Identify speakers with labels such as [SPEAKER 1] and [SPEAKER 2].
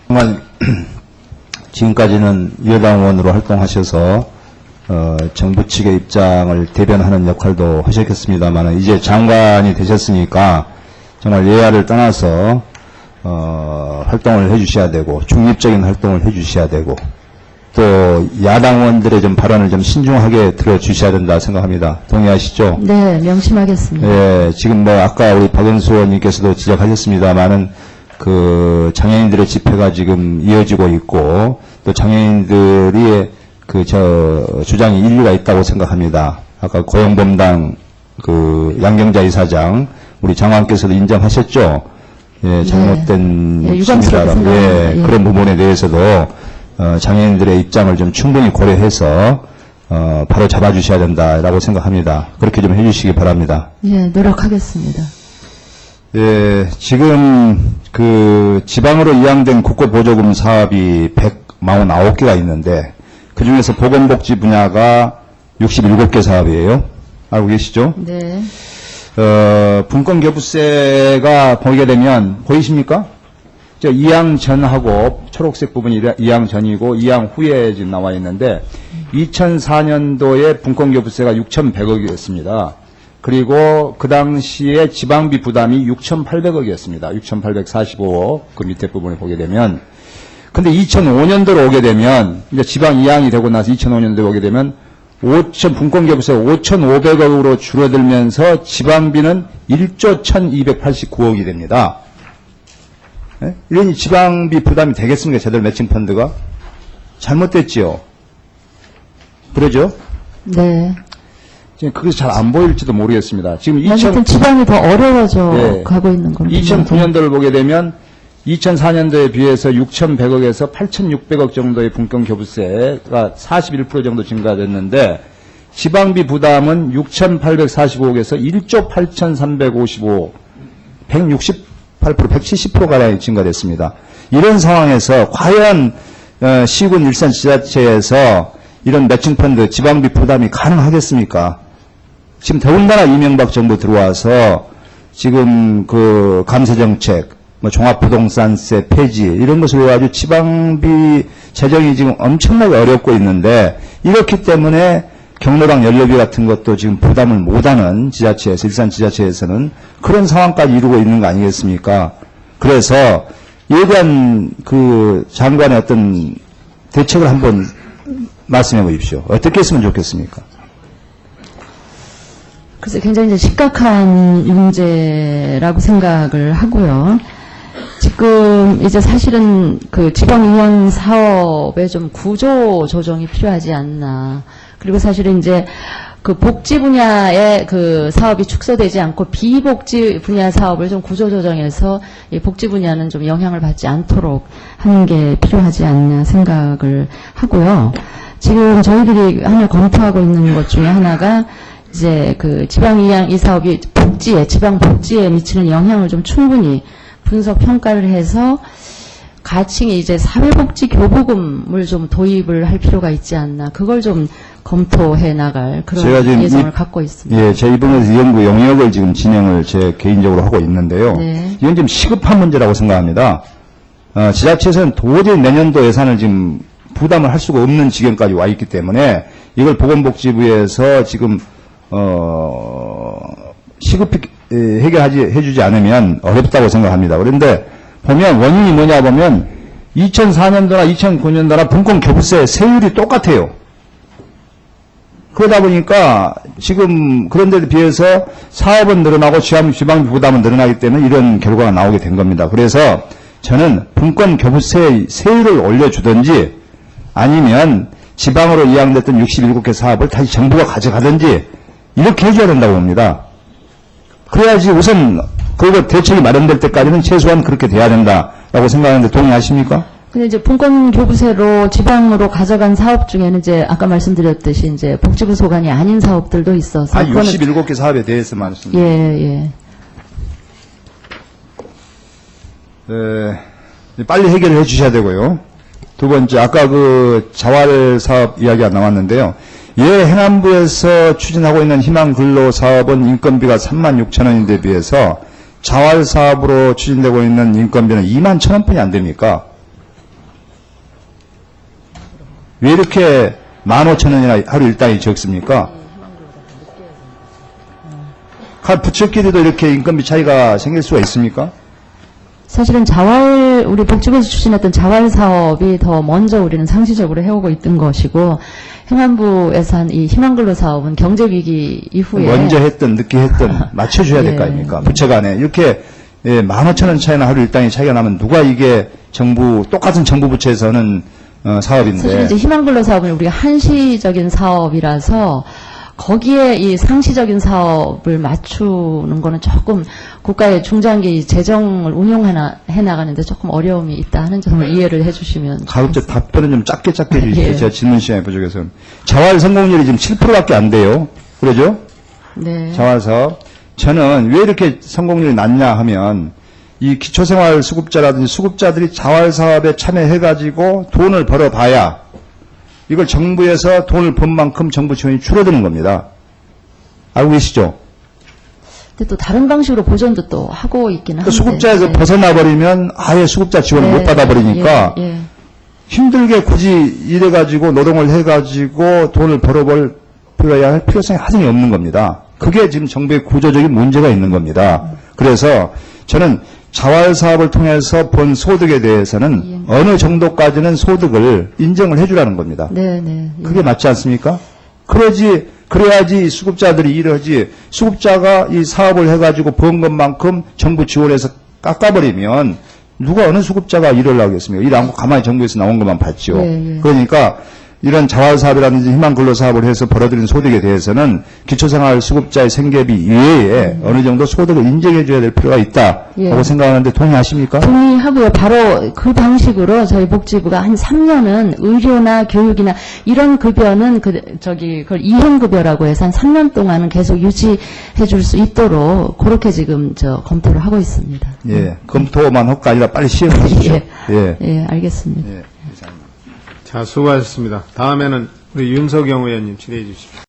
[SPEAKER 1] 정말 지금까지는 여당 의원으로 활동하셔서 정부 측의 입장을 대변하는 역할도 하셨겠습니다만 이제 장관이 되셨으니까 정말 여야를 떠나서 활동을 해주셔야 되고 중립적인 활동을 해주셔야 되고 또 야당 의원들의 좀 발언을 좀 신중하게 들어주셔야 된다 생각합니다. 동의하시죠?
[SPEAKER 2] 네, 명심하겠습니다.
[SPEAKER 1] 예, 지금 뭐 아까 우리 박영수 의원님께서도 지적하셨습니다만은 그 장애인들의 집회가 지금 이어지고 있고 또 장애인들이 주장이 일리가 있다고 생각합니다. 아까 고용범당 양경자 이사장 우리 장관께서도 인정하셨죠? 예, 잘못된
[SPEAKER 2] 유감스럽게
[SPEAKER 1] 예, 그런 부분에 대해서도 장애인들의 입장을 좀 충분히 고려해서 바로 잡아주셔야 된다라고 생각합니다. 그렇게 좀 해주시기 바랍니다.
[SPEAKER 2] 예, 노력하겠습니다.
[SPEAKER 1] 예, 지금 지방으로 이양된 국고보조금 사업이 149개가 있는데 그 중에서 보건복지 분야가 67개 사업이에요. 알고 계시죠?
[SPEAKER 2] 네.
[SPEAKER 1] 분권교부세가 보게 되면 보이십니까? 저 이양 전하고 초록색 부분이 이양 전이고 이양 후에 지금 나와 있는데 2004년도에 분권교부세가 6,100억이었습니다. 그리고 그 당시에 지방비 부담이 6,800억이었습니다. 6,845억 그 밑에 부분을 보게 되면 근데 2005년도로 오게 되면 이제 지방 이양이 되고 나서 2005년도에 오게 되면 분권교부세 5,500억으로 줄어들면서 지방비는 1조 1,289억이 됩니다. 네? 이러니 지방비 부담이 되겠습니까? 제대로 매칭펀드가? 잘못됐지요. 그러죠?
[SPEAKER 2] 네.
[SPEAKER 1] 지금 그게 잘 안 보일지도 모르겠습니다. 지금
[SPEAKER 2] 어쨌든 지방이 더 어려워져 가고 있는 겁니다.
[SPEAKER 1] 2009년도를 보게 되면 2004년도에 비해서 6,100억에서 8,600억 정도의 분권교부세가 41% 정도 증가됐는데 지방비 부담은 6,845억에서 1조 8,355억 168% 170%가량 증가됐습니다. 이런 상황에서 과연 시군 일선 지자체에서 이런 매칭펀드 지방비 부담이 가능하겠습니까? 지금 더군다나 이명박 정부 들어와서 지금 감세정책 종합부동산세 폐지 이런 것을 가지고 지방비 재정이 지금 엄청나게 어렵고 있는데 이렇기 때문에 경로당 연료비 같은 것도 지금 부담을 못하는 지자체에서 일산 지자체에서는 그런 상황까지 이루고 있는 거 아니겠습니까? 그래서 이에 대한 장관의 어떤 대책을 한번 말씀해 보십시오. 어떻게 했으면 좋겠습니까?
[SPEAKER 2] 그래서 굉장히 이제 심각한 문제라고 생각을 하고요. 지금 이제 사실은 지방 이양 사업에 좀 구조 조정이 필요하지 않나. 그리고 사실은 이제 복지 분야의 사업이 축소되지 않고 비복지 분야 사업을 좀 구조 조정해서 이 복지 분야는 좀 영향을 받지 않도록 하는 게 필요하지 않나 생각을 하고요. 지금 저희들이 하나 검토하고 있는 것 중에 하나가 이제 지방 이양 이 사업이 지방 복지에 미치는 영향을 좀 충분히 분석 평가를 해서 가칭이 이제 사회복지 교부금을 좀 도입을 할 필요가 있지 않나. 그걸 좀 검토해 나갈 그런 예정을 갖고 있습니다.
[SPEAKER 1] 예, 제 이번에 연구 용역을 지금 진행을 제 개인적으로 하고 있는데요.
[SPEAKER 2] 네.
[SPEAKER 1] 이건 좀 시급한 문제라고 생각합니다. 지자체에서는 도저히 내년도 예산을 지금 부담을 할 수가 없는 지경까지 와 있기 때문에 이걸 보건복지부에서 지금 시급히 해주지 않으면 어렵다고 생각합니다. 그런데 보면 원인이 뭐냐 보면 2004년도나 2009년도나 분권교부세 세율이 똑같아요. 그러다 보니까 지금 그런 데에 비해서 사업은 늘어나고 지방비 부담은 늘어나기 때문에 이런 결과가 나오게 된 겁니다. 그래서 저는 분권교부세 세율을 올려주든지 아니면 지방으로 이양됐던 67개 사업을 다시 정부가 가져가든지 이렇게 해줘야 된다고 봅니다. 그래야지 우선 그거 대책이 마련될 때까지는 최소한 그렇게 돼야 된다라고 생각하는데 동의하십니까?
[SPEAKER 2] 근데 이제 분권교부세로 지방으로 가져간 사업 중에는 이제 아까 말씀드렸듯이 이제 복지부 소관이 아닌 사업들도 있어서.
[SPEAKER 1] 67개 사업에 대해서 말씀드립니다.
[SPEAKER 2] 예.
[SPEAKER 1] 빨리 해결을 해 주셔야 되고요. 두 번째, 아까 자활 사업 이야기가 나왔는데요. 행안부에서 추진하고 있는 희망근로사업은 인건비가 36,000원인데 비해서 자활사업으로 추진되고 있는 인건비는 21,000원뿐이 안 됩니까? 왜 이렇게 15,000원이나 하루 일당이 적습니까? 부처끼리도 이렇게 인건비 차이가 생길 수가 있습니까?
[SPEAKER 2] 사실은 우리 복지부에서 추진했던 자활 사업이 더 먼저 우리는 상시적으로 해오고 있던 것이고, 행안부에서 한 이 희망근로 사업은 경제위기 이후에.
[SPEAKER 1] 먼저 했든 늦게 했든 맞춰줘야 될 거 아닙니까? 부처 간에. 이렇게 15,000원 차이나 하루 일당이 차이가 나면 누가 이게 똑같은 정부 부처에서는 사업인데.
[SPEAKER 2] 사실 이제 희망근로 사업은 우리가 한시적인 사업이라서 거기에 이 상시적인 사업을 맞추는 거는 조금 국가의 중장기 재정을 운용해 나가는데 조금 어려움이 있다 하는 점을 이해를 해주시면.
[SPEAKER 1] 가급적 답변은 좀 짧게 해주시죠.
[SPEAKER 2] 예.
[SPEAKER 1] 제가 질문 시간에 부족해서. 자활 성공률이 지금 7%밖에 안 돼요. 그러죠?
[SPEAKER 2] 네.
[SPEAKER 1] 자활 사업. 저는 왜 이렇게 성공률이 낮냐 하면 이 기초생활 수급자라든지 수급자들이 자활 사업에 참여해가지고 돈을 벌어봐야 이걸 정부에서 돈을 번 만큼 정부 지원이 줄어드는 겁니다. 알고 계시죠?
[SPEAKER 2] 근데 또 다른 방식으로 보전도 또 하고 있기는 한데.
[SPEAKER 1] 수급자에서
[SPEAKER 2] 네.
[SPEAKER 1] 벗어나버리면 아예 수급자 지원을 못 받아버리니까
[SPEAKER 2] 예, 예.
[SPEAKER 1] 힘들게 굳이 일해가지고 노동을 해가지고 돈을 벌어볼 필요야 할 필요성이 하등이 없는 겁니다. 그게 지금 정부의 구조적인 문제가 있는 겁니다. 그래서 저는 자활 사업을 통해서 본 소득에 대해서는 어느 정도까지는 소득을 인정을 해주라는 겁니다.
[SPEAKER 2] 네, 네. 예.
[SPEAKER 1] 그게 맞지 않습니까? 그래야지 수급자들이 일을 하지. 수급자가 이 사업을 해가지고 번 것만큼 정부 지원해서 깎아버리면 누가 어느 수급자가 일을 하겠습니까? 일 안 하고 가만히 정부에서 나온 것만 받죠.
[SPEAKER 2] 예, 예.
[SPEAKER 1] 그러니까 이런 자활 사업이라든지 희망근로 사업을 해서 벌어들인 소득에 대해서는 기초생활 수급자의 생계비 이외에 어느 정도 소득을 인정해줘야 될 필요가 있다고
[SPEAKER 2] 예.
[SPEAKER 1] 생각하는데 동의하십니까?
[SPEAKER 2] 동의하고요. 바로 그 방식으로 저희 복지부가 한 3년은 의료나 교육이나 이런 급여는 그걸 이행급여라고 해서 한 3년 동안은 계속 유지해 줄 수 있도록 그렇게 지금 검토를 하고 있습니다.
[SPEAKER 1] 예, 검토만 할거 아니라 빨리 시행해 주십시오.
[SPEAKER 2] 예. 예, 알겠습니다.
[SPEAKER 1] 예.
[SPEAKER 3] 자, 수고하셨습니다. 다음에는 우리 윤석영 의원님 질의해 주십시오.